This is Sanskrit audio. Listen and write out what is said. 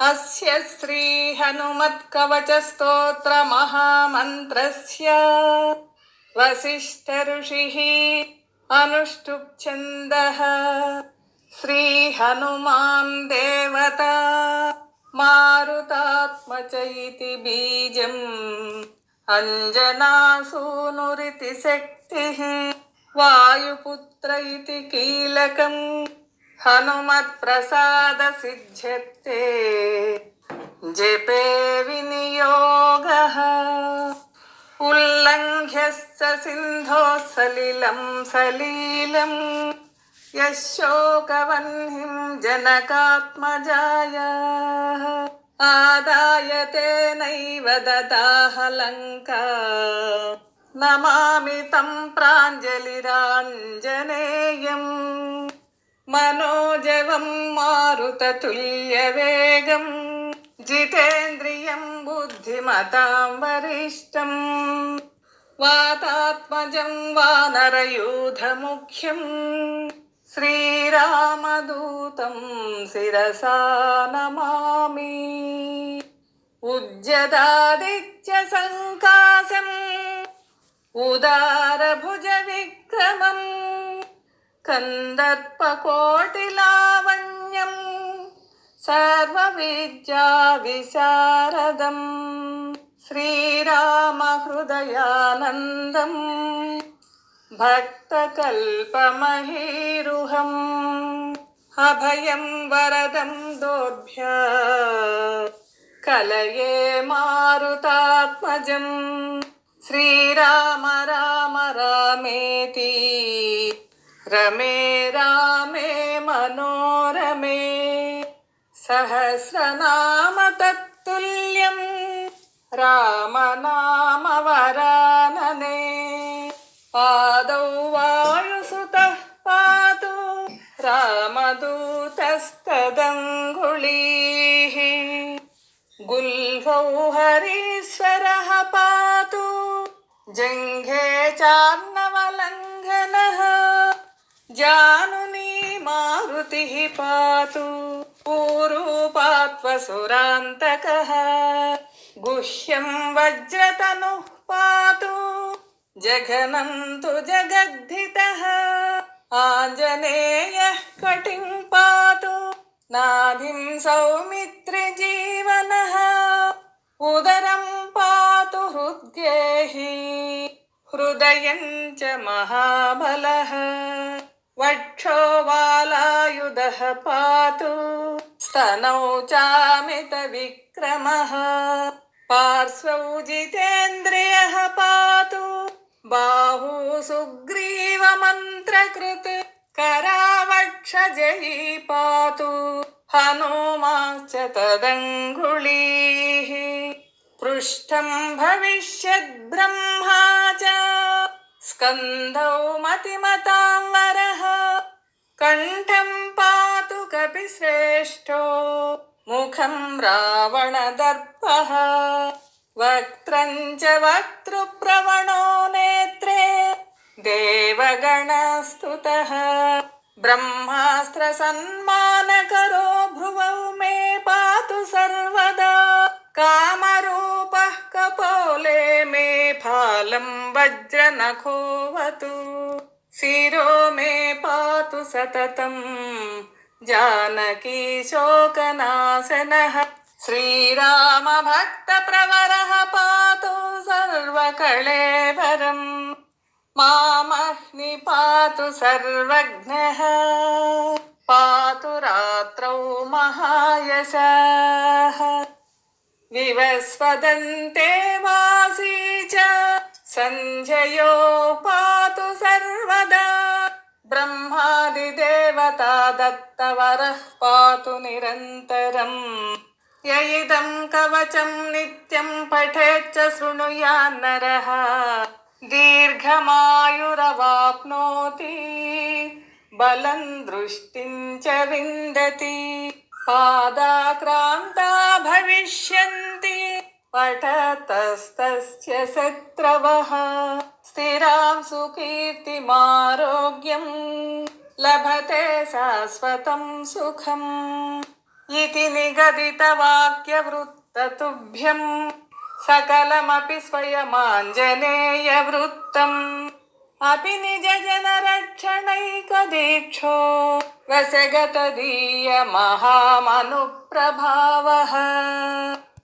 अस्य श्री हनुमत्कवचस्तोत्र महामन्त्रस्य वसिष्ठ ऋषिः अनुष्टुप् छन्दः। श्री हनुमान् देवता मारुतात्मज इति बीजम् अंजनासूनुरिति शक्तिः वायुपुत्र इति कीलकम् हनुमत्प्रसाद सिद्ध्यते जपे विनियोगः। उल्लङ्घ्यश्च सिन्धोः सलीलं यशोकवह्निं जनकात्मजायाः आदाय तेनैव ददाह लङ्का नमामि तं प्राञ्जलिराञ्जनेयम् मनोजवं मारुततुल्यवेगं जितेन्द्रियं बुद्धिमतां वरिष्ठं वातात्मजं वानरयूथमुख्यं श्रीरामदूतं शिरसा नमामि। उज्जदादित्यसङ्काशम् उदारभुजविक्रमम् कन्दर्पकोटिलावण्यं सर्वविद्याविशारदं श्रीरामहृदयानन्दं भक्तकल्पमहीरुहम् अभयं वरदं दोर्भ्य कलये मारुतात्मजं श्रीराम राम रामेति रमे रामे मनोरमे सहस्रनाम तत्तुल्यं रामनाम वरानने। पादौ वायुसुतः पातु रामदूतस्तदङ्गुलीः गुल्फौ हरीश्वरः पातु जङ्घे चार्णवलङ्घनः जानुनी मारुतिः पातु पूरूपात्वसुरान्तकः गुह्यं वज्रतनुः पातु जघनन्तु जगद्धितः आञ्जनेयः कटिं पातु नाभिं सौमित्रिजीवनः उदरं पातु हृद्गेहि हृदयं च महाबलः वक्षो वालायुधः पातु स्तनौ चामितविक्रमः पार्श्वौ जितेन्द्रियः पातु बाहू सुग्रीवमन्त्रकृत् करावक्षजयी पातु हनुमाश्च तदङ्गुलीः पृष्ठं भविष्यद्ब्रह्मा च स्कन्धौ मतिमतां वरः कण्ठं पातु कपिश्रेष्ठो मुखं रावणदर्पः वक्त्रं च वक्तृप्रवणो नेत्रे देवगणस्तुतः ब्रह्मास्त्रसन्मानकरो भ्रुवौ मे पातु सर्वदा कामरूपः कपोले मे फालं वज्रनखोऽवतु शिरो मे पातु सततं जानकी शोकनाशनः श्रीरामभक्तप्रवरः पातु सर्वकळेवरम् मामह्नि पातु सर्वज्ञः पातु रात्रौ महायशः विवस्वदन्ते वासी च सञ्जयो पातु सर्वदा ब्रह्मादिदेवता दत्तवरः पातु निरन्तरम् य इदं कवचं नित्यं पठेच्च शृणुयान्नरः दीर्घमायुरवाप्नोति बलं दृष्टिं च विन्दति पादाक्रान्ता भविष्यन्ति पठतस्तस्य शत्रवः स्थिरां सुकीर्तिमारोग्यं लभते शाश्वतं सुखम् इति निगदितम् कथितवाक्यवृत्ततुभ्यं सकलमपि स्वयमाञ्जनेयवृत्तम् अपि निजजनरक्षणैकदीक्षो वसगतदीयमहामनुप्रभावः।